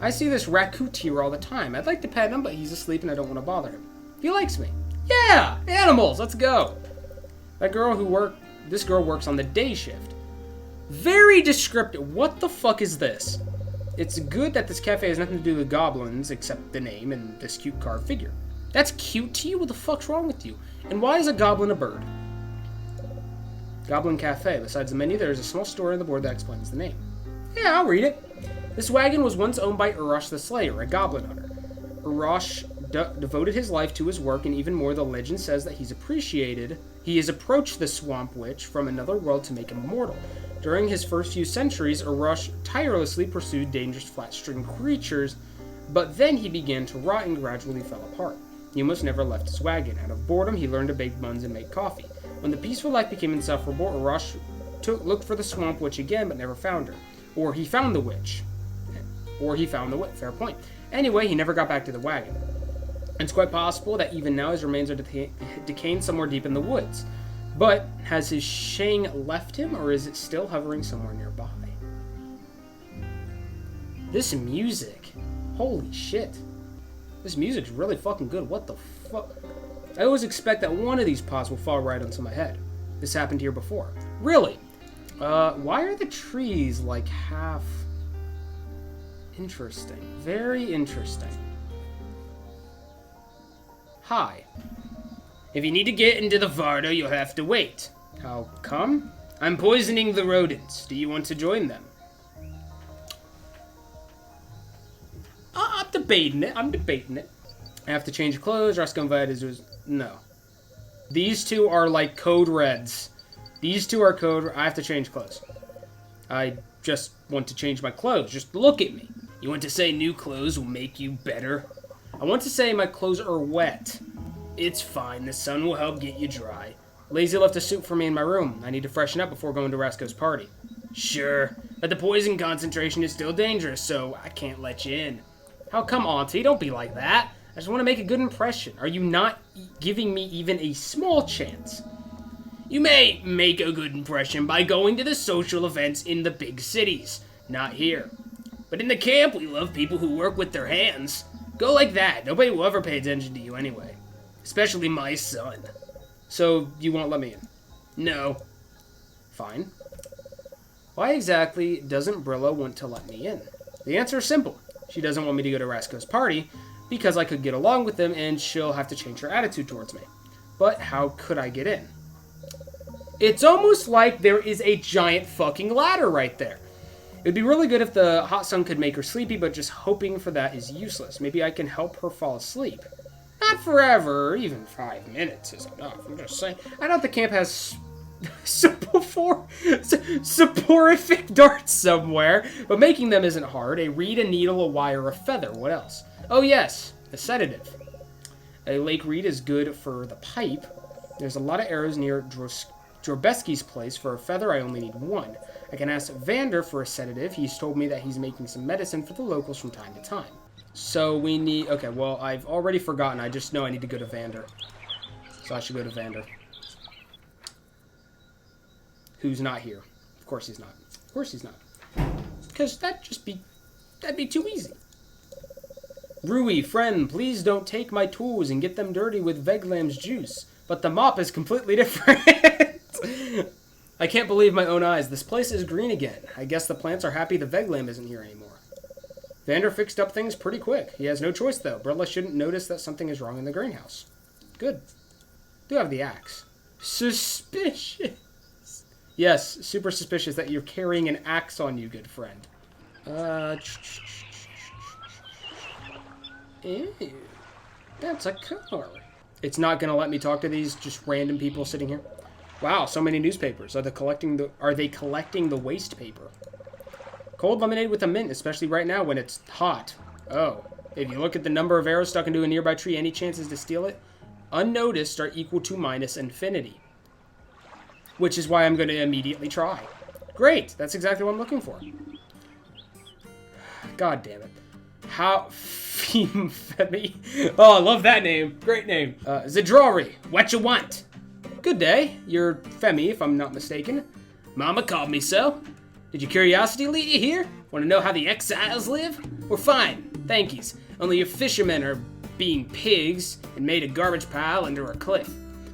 I see this raccoon here all the time. I'd like to pet him, but he's asleep and I don't want to bother him. He likes me. Yeah! Animals! Let's go! This girl works on the day shift. Very descriptive. What the fuck is this? It's good that this cafe has nothing to do with goblins, except the name and this cute carved figure. That's cute to you? What the fuck's wrong with you? And why is a goblin a bird? Goblin Cafe. Besides the menu, there is a small story on the board that explains the name. Yeah, I'll read it. This wagon was once owned by Urash the Slayer, a goblin hunter. Urash devoted his life to his work, and even more, the legend says that he has approached the Swamp Witch from another world to make him immortal. During his first few centuries, Urash tirelessly pursued dangerous flat-string creatures, but then he began to rot and gradually fell apart. He almost never left his wagon. Out of boredom, he learned to bake buns and make coffee. When the peaceful life became insufferable, Urash looked for the Swamp Witch again, but never found her. Or he found the witch. Fair point. Anyway, he never got back to the wagon. It's quite possible that even now his remains are decaying somewhere deep in the woods. But has his Shang left him, or is it still hovering somewhere nearby? This music. Holy shit. This music's really fucking good. What the fuck? I always expect that one of these pots will fall right onto my head. This happened here before. Really? Why are the trees like half... Interesting. Very interesting. Hi. If you need to get into the Vardo, you'll have to wait. How come? I'm poisoning the rodents. Do you want to join them? I'm debating it. I have to change clothes. Roscoe invited us. No. These two are like code reds. These two are code... I have to change clothes. I just want to change my clothes. Just look at me. You want to say new clothes will make you better? I want to say my clothes are wet. It's fine. The sun will help get you dry. Lazy left a suit for me in my room. I need to freshen up before going to Rasco's party. Sure, but the poison concentration is still dangerous, so I can't let you in. How come, Auntie? Don't be like that. I just want to make a good impression. Are you not giving me even a small chance? You may make a good impression by going to the social events in the big cities. Not here. But in the camp, we love people who work with their hands. Go like that. Nobody will ever pay attention to you anyway. Especially my son. So, you won't let me in? No. Fine. Why exactly doesn't Brillo want to let me in? The answer is simple. She doesn't want me to go to Rasco's party because I could get along with him and she'll have to change her attitude towards me. But how could I get in? It's almost like there is a giant fucking ladder right there. It'd be really good if the hot sun could make her sleepy, but just hoping for that is useless. Maybe I can help her fall asleep. Not forever, even 5 minutes is enough. I'm just saying. I know the camp has soporific darts somewhere, but making them isn't hard. A reed, a needle, a wire, a feather. What else? Oh yes, a sedative. A lake reed is good for the pipe. There's a lot of arrows near Drobeski's place. For a feather, I only need 1. I can ask Vander for a sedative. He's told me that he's making some medicine for the locals from time to time. So we need... Okay, well, I've already forgotten. I just know I need to go to Vander. So I should go to Vander. Who's not here. Of course he's not. Of course he's not. Because that'd be too easy. Rui, friend, please don't take my tools and get them dirty with Veglam's juice. But the mop is completely different. I can't believe my own eyes. This place is green again. I guess the plants are happy the Veglam isn't here anymore. Vander fixed up things pretty quick. He has no choice, though. Brilla shouldn't notice that something is wrong in the greenhouse. Good. Do have the axe. Suspicious. Yes, super suspicious that you're carrying an axe on you, good friend. Ew. That's a car. It's not going to let me talk to these just random people sitting here. Wow, so many newspapers. Are they collecting the waste paper? Cold lemonade with a mint, especially right now when it's hot. Oh, if you look at the number of arrows stuck into a nearby tree, any chances to steal it, unnoticed, are equal to minus infinity. Which is why I'm going to immediately try. Great, that's exactly what I'm looking for. God damn it. How... Femi. Oh, I love that name. Great name. Zadrori, what you want? Good day. You're Femi, if I'm not mistaken. Mama called me so. Did your curiosity lead you here? Want to know how the exiles live? We're fine, thankies. Only your fishermen are being pigs and made a garbage pile under a cliff.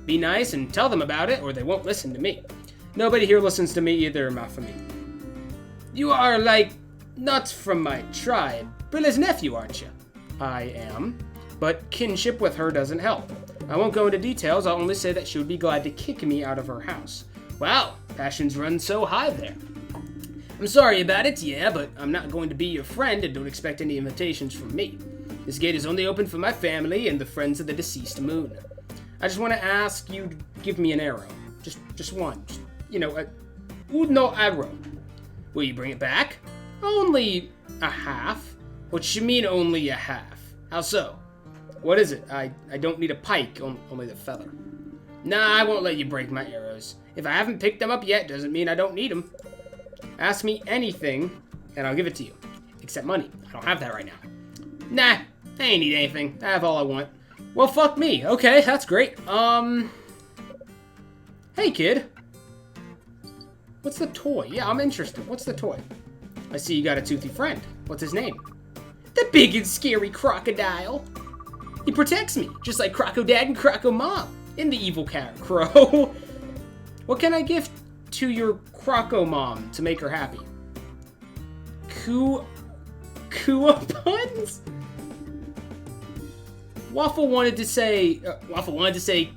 Be nice and tell them about it, or they won't listen to me. Nobody here listens to me either, ma famille. You are, like, not from my tribe. Brilla's nephew, aren't you? I am, but kinship with her doesn't help. I won't go into details, I'll only say that she would be glad to kick me out of her house. Wow, passions run so high there. I'm sorry about it, yeah, but I'm not going to be your friend and don't expect any invitations from me. This gate is only open for my family and the friends of the deceased moon. I just want to ask you to give me an arrow. Just one. Just, uno arrow. Will you bring it back? Only a half. What you mean only a half? How so? What is it? I don't need a pike, only the feather. Nah, I won't let you break my arrows. If I haven't picked them up yet, doesn't mean I don't need them. Ask me anything, and I'll give it to you. Except money. I don't have that right now. Nah, I ain't need anything. I have all I want. Well, fuck me. Okay, that's great. Hey, kid. What's the toy? Yeah, I'm interested. What's the toy? I see you got a toothy friend. What's his name? The big and scary crocodile. He protects me, just like Croco Dad and Croco Mom in the evil cat crow. What can I give to your Croco Mom to make her happy? Coupons? Waffle wanted to say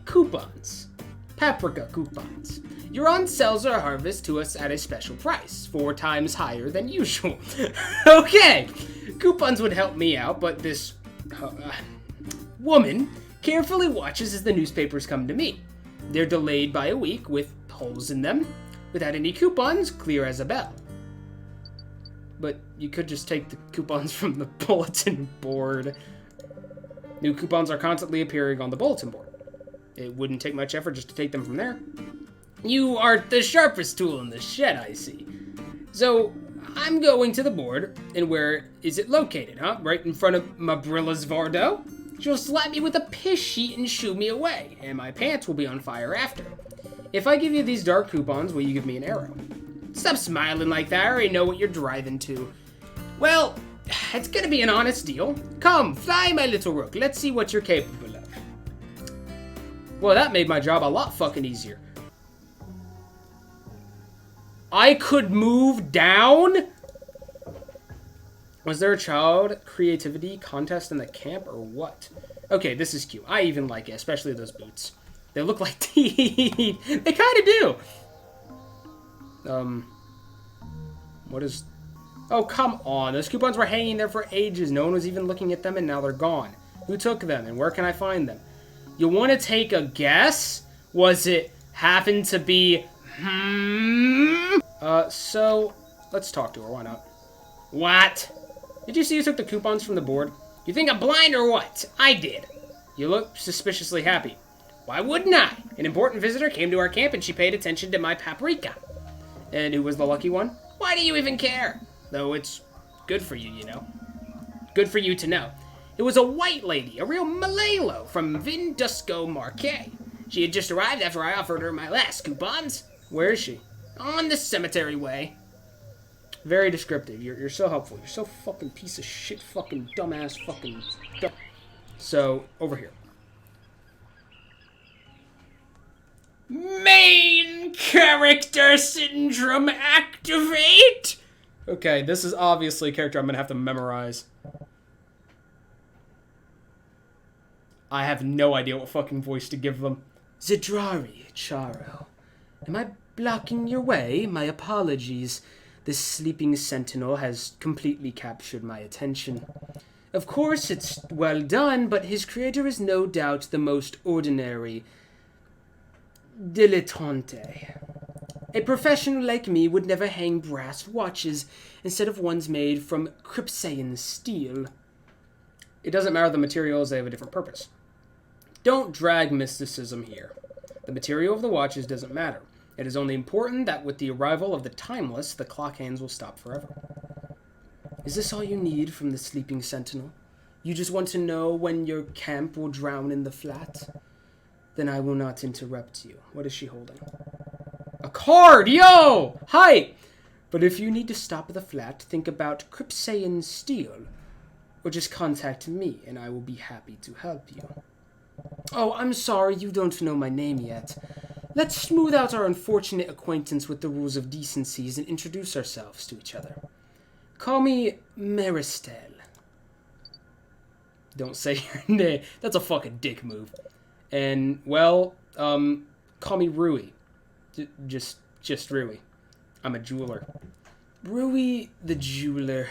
coupons. Paprika coupons. Your on-sales are harvest to us at a special price, 4 times higher than usual. Okay, coupons would help me out, but this woman carefully watches as the newspapers come to me. They're delayed by a week with holes in them, without any coupons, clear as a bell. But you could just take the coupons from the bulletin board. New coupons are constantly appearing on the bulletin board. It wouldn't take much effort just to take them from there. You are the sharpest tool in the shed, I see. So, I'm going to the board, and where is it located, huh? Right in front of Mabrilla's Vardo? She'll slap me with a piss sheet and shoo me away, and my pants will be on fire after. If I give you these dark coupons, will you give me an arrow? Stop smiling like that, I already know what you're driving to. Well, it's gonna be an honest deal. Come, fly, my little rook. Let's see what you're capable of. Well, that made my job a lot fucking easier. I could move down? Was there a child creativity contest in the camp or what? Okay, this is cute. I even like it, especially those boots. They look like teeth. They kind of do. What is... Oh, come on. Those coupons were hanging there for ages. No one was even looking at them, and now they're gone. Who took them, and where can I find them? You want to take a guess? Was it happen to be... So, let's talk to her. Why not? What? Did you see who took the coupons from the board? You think I'm blind or what? I did. You look suspiciously happy. Why wouldn't I? An important visitor came to our camp and she paid attention to my paprika. And who was the lucky one? Why do you even care? Though it's good for you, you know. Good for you to know. It was a white lady, a real Malalo from Vindusco Marquet. She had just arrived after I offered her my last coupons. Where is she? On the cemetery way. Very descriptive. You're so helpful. You're so fucking piece of shit, fucking dumbass, fucking dumb. So, over here. Main character syndrome activate! Okay, this is obviously a character I'm gonna have to memorize. I have no idea what fucking voice to give them. Zidrari, Charo. Am I blocking your way? My apologies. This sleeping sentinel has completely captured my attention. Of course, it's well done, but his creator is no doubt the most ordinary dilettante. A professional like me would never hang brass watches instead of ones made from Kryptosian steel. It doesn't matter the materials, they have a different purpose. Don't drag mysticism here. The material of the watches doesn't matter. It is only important that with the arrival of the timeless, the clock hands will stop forever. Is this all you need from the sleeping sentinel? You just want to know when your camp will drown in the flat? Then I will not interrupt you. What is she holding? A card! Yo! Hi! But if you need to stop at the flat, think about Kryptonian steel. Or just contact me, and I will be happy to help you. Oh, I'm sorry you don't know my name yet. Let's smooth out our unfortunate acquaintance with the rules of decencies and introduce ourselves to each other. Call me Marestail. Don't say your name. That's a fucking dick move. And, well, call me Rui. Just Rui. I'm a jeweler. Rui the jeweler.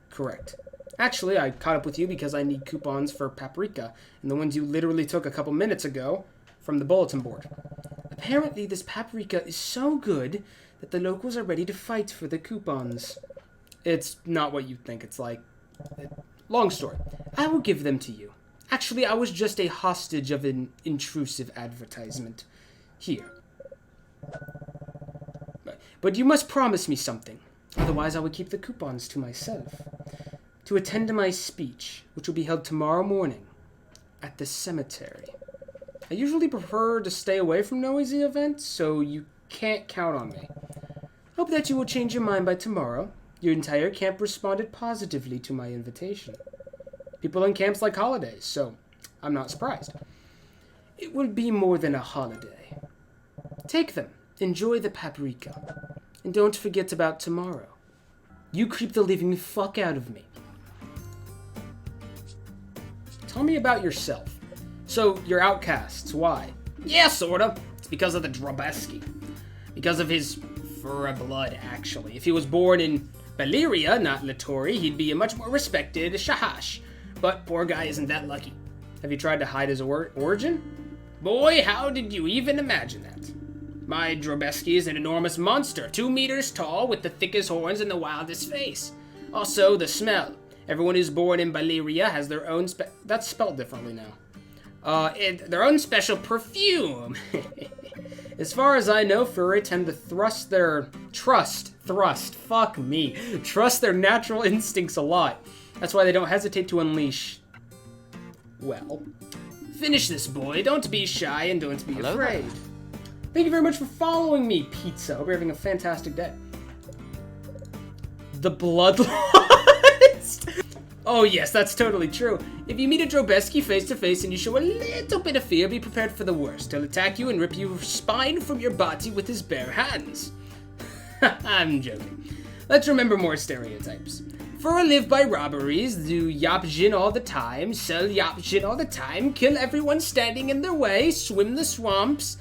Correct. Actually, I caught up with you because I need coupons for paprika, and the ones you literally took a couple minutes ago from the bulletin board. Apparently, this paprika is so good that the locals are ready to fight for the coupons. It's not what you think it's like. Long story. I will give them to you. Actually, I was just a hostage of an intrusive advertisement. Here. But you must promise me something. Otherwise, I will keep the coupons to myself. To attend to my speech, which will be held tomorrow morning at the cemetery. I usually prefer to stay away from noisy events, so you can't count on me. Hope that you will change your mind by tomorrow. Your entire camp responded positively to my invitation. People in camps like holidays, so I'm not surprised. It will be more than a holiday. Take them. Enjoy the paprika. And don't forget about tomorrow. You creep the living fuck out of me. Tell me about yourself. So, you're outcasts. Why? Yeah, sorta. It's because of the Drobeski. Because of his fur blood, actually. If he was born in Valyria, not Latori, he'd be a much more respected Shahash. But poor guy isn't that lucky. Have you tried to hide his origin? Boy, how did you even imagine that? My Drobeski is an enormous monster, 2 meters tall, with the thickest horns and the wildest face. Also, the smell. Everyone who's born in Valyria has their own that's spelled differently now. Their own special perfume. As far as I know, furry tend to trust their natural instincts a lot. That's why they don't hesitate to unleash. Well, finish this, boy. Don't be shy and don't be afraid. Thank you very much for following me, Pizza. Hope you're having a fantastic day. The Bloodlust. Oh yes, that's totally true. If you meet a Drobeski face to face and you show a little bit of fear, be prepared for the worst. He'll attack you and rip your spine from your body with his bare hands. I'm joking. Let's remember more stereotypes. Furry live by robberies, do yapjin all the time, sell yapjin all the time, kill everyone standing in their way, swim the swamps.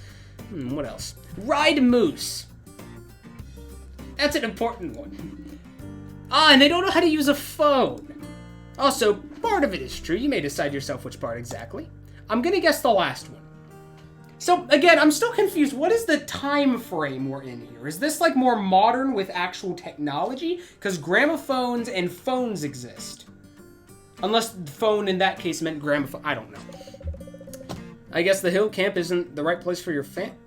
What else? Ride moose. That's an important one. And they don't know how to use a phone. Also, part of it is true. You may decide yourself which part exactly. I'm gonna guess the last one. So, again, I'm still confused. What is the time frame we're in here? Is this, like, more modern with actual technology? Because gramophones and phones exist. Unless the phone in that case meant gramophone. I don't know. I guess the hill camp isn't the right place for your family.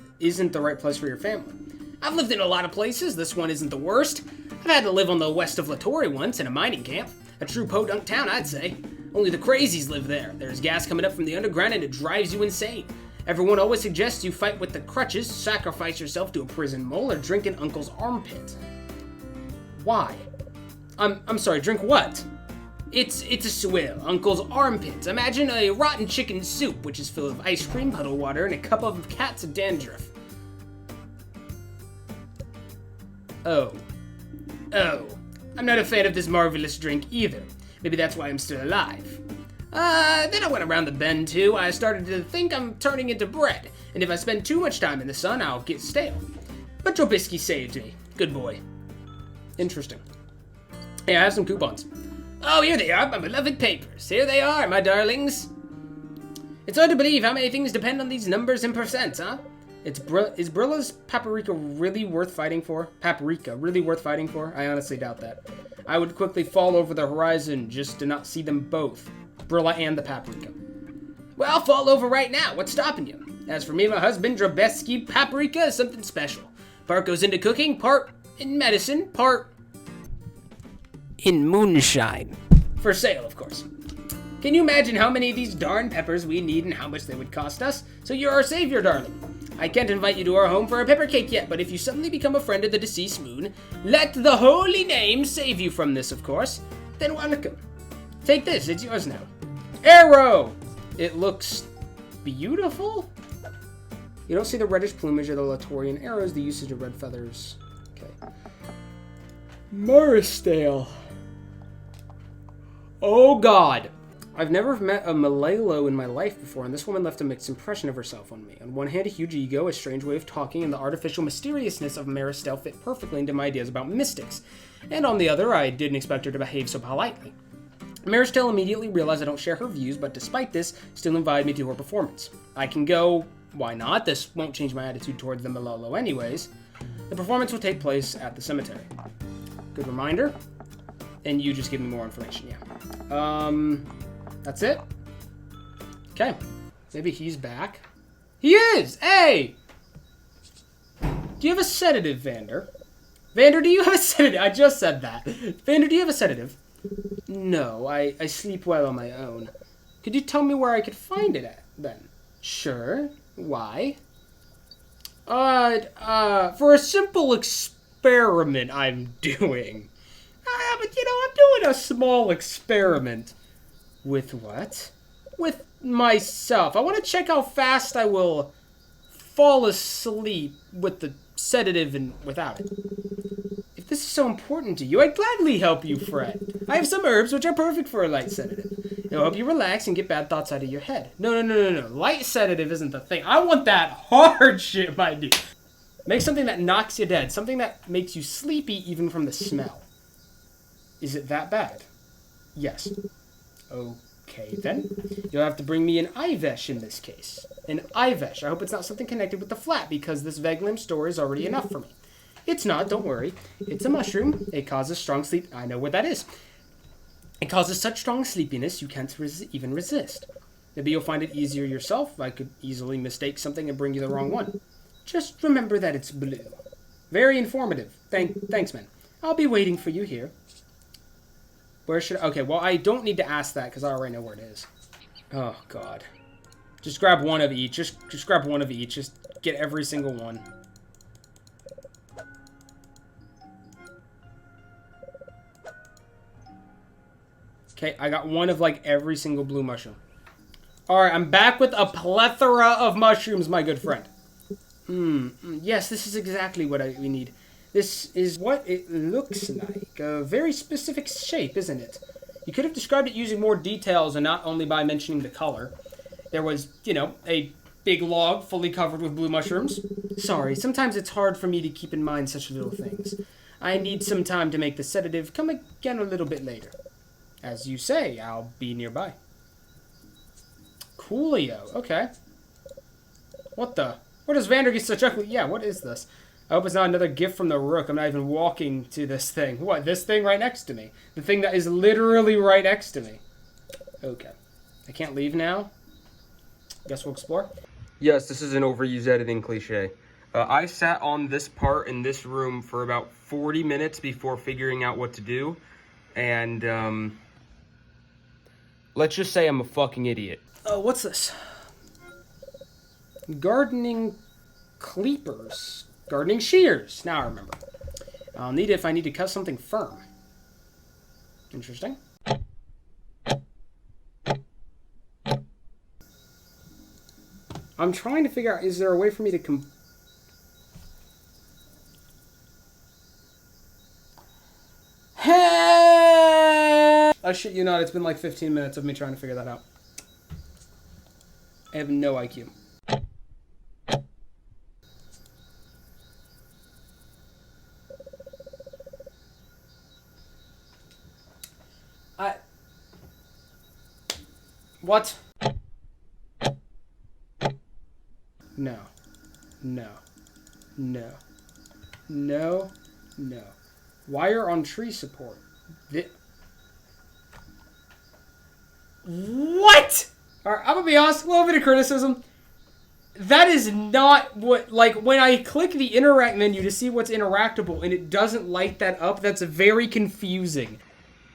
I've lived in a lot of places. This one isn't the worst. I've had to live on the west of Latori once in a mining camp. A true podunk town, I'd say. Only the crazies live there. There's gas coming up from the underground and it drives you insane. Everyone always suggests you fight with the crutches, sacrifice yourself to a prison mole, or drink an uncle's armpit. Why? I'm sorry, drink what? It's a swill, uncle's armpit. Imagine a rotten chicken soup, which is full of ice cream, puddle water, and a cup of cat's dandruff. Oh. I'm not a fan of this marvelous drink either. Maybe that's why I'm still alive. Then I went around the bend too. I started to think I'm turning into bread, and if I spend too much time in the sun, I'll get stale. But Drobeski saved me. Good boy. Interesting. Hey, I have some coupons. Oh, here they are, my beloved papers. Here they are, my darlings. It's hard to believe how many things depend on these numbers and percents, huh? Is Brilla's paprika really worth fighting for? Paprika, really worth fighting for? I honestly doubt that. I would quickly fall over the horizon just to not see them both. Brilla and the paprika. Well, I'll fall over right now. What's stopping you? As for me, my husband, Drobeski, paprika is something special. Part goes into cooking, part in medicine, part in moonshine. For sale, of course. Can you imagine how many of these darn peppers we need and how much they would cost us? So you're our savior, darling. I can't invite you to our home for a pepper cake yet, but if you suddenly become a friend of the deceased moon, let the holy name save you from this, of course, then welcome. Take this, it's yours now. Arrow! It looks beautiful? You don't see the reddish plumage of the Latorian arrows, the usage of red feathers. Okay. Marestail. Oh god. I've never met a Malalo in my life before, and this woman left a mixed impression of herself on me. On one hand, a huge ego, a strange way of talking, and the artificial mysteriousness of Marestail fit perfectly into my ideas about mystics. And on the other, I didn't expect her to behave so politely. Marestail immediately realized I don't share her views, but despite this, still invited me to her performance. I can go, why not? This won't change my attitude towards the Malalo anyways. The performance will take place at the cemetery. Good reminder. And you just give me more information, yeah. That's it? Okay. Maybe he's back. He is! Hey! Do you have a sedative, Vander? Vander, do you have a sedative? I just said that. Vander, do you have a sedative? No, I sleep well on my own. Could you tell me where I could find it at, then? Sure. Why? For a simple experiment I'm doing. But, I'm doing a small experiment. With what? With myself. I want to check how fast I will fall asleep with the sedative and without it. If this is so important to you, I'd gladly help you, friend. I have some herbs which are perfect for a light sedative. It'll help you relax and get bad thoughts out of your head. No. Light sedative isn't the thing. I want that hard shit, my dude. Make something that knocks you dead. Something that makes you sleepy even from the smell. Is it that bad? Yes. Okay, then. You'll have to bring me an Ivesh in this case. An Ivesh. I hope it's not something connected with the flat, because this Veglim story is already enough for me. It's not, don't worry. It's a mushroom. It causes strong sleep. I know what that is. It causes such strong sleepiness you can't even resist. Maybe you'll find it easier yourself. I could easily mistake something and bring you the wrong one. Just remember that it's blue. Very informative. Thanks, man. I'll be waiting for you here. Where should I... Okay, well, I don't need to ask that because I already know where it is. Oh, God. Just grab one of each. Just grab one of each. Just get every single one. Okay, I got one of, like, every single blue mushroom. Alright, I'm back with a plethora of mushrooms, my good friend. Yes, this is exactly what we need. This is what it looks like. A very specific shape, isn't it? You could have described it using more details and not only by mentioning the color. There was, a big log fully covered with blue mushrooms. Sorry, sometimes it's hard for me to keep in mind such little things. I need some time to make the sedative. Come again a little bit later. As you say, I'll be nearby. Coolio, okay. What the? Where does Vander get such ugly? Yeah, what is this? I hope it's not another gift from the Rook. I'm not even walking to this thing. What, this thing right next to me? The thing that is literally right next to me. Okay. I can't leave now? Guess we'll explore? Yes, this is an overused editing cliche. I sat on this part in this room for about 40 minutes before figuring out what to do. And, let's just say I'm a fucking idiot. Oh, what's this? Gardening cleapers. Gardening shears. Now I remember. I'll need it if I need to cut something firm. Interesting. I'm trying to figure out, is there a way for me to I shit you not, it's been like 15 minutes of me trying to figure that out. I have no IQ. What? No. No. No. No. No. Wire on tree support. What? Alright, I'm gonna be honest, a little bit of criticism. That is not what, like, when I click the interact menu to see what's interactable and it doesn't light that up, that's very confusing.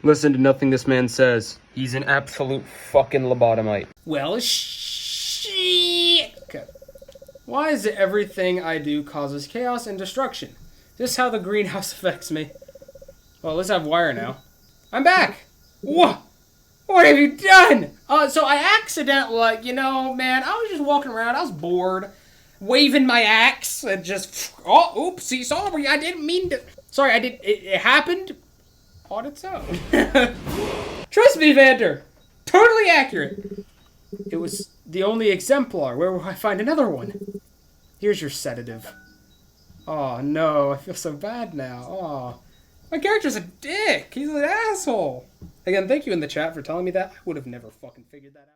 Listen to nothing this man says. He's an absolute fucking lobotomite. Well, shit. Okay. Why is it everything I do causes chaos and destruction? This is how the greenhouse affects me. Well, let's have wire now. I'm back! What? What have you done? So I accidentally, like, you know, man, I was just walking around, I was bored, waving my axe, and just, oh, oopsie, sorry, I didn't mean to, sorry, it happened on its own. Trust me, Vander, totally accurate. It was the only exemplar. Where will I find another one? Here's your sedative. Oh, no, I feel so bad now. Oh, my character's a dick. He's an asshole. Again, thank you in the chat for telling me that. I would have never fucking figured that out.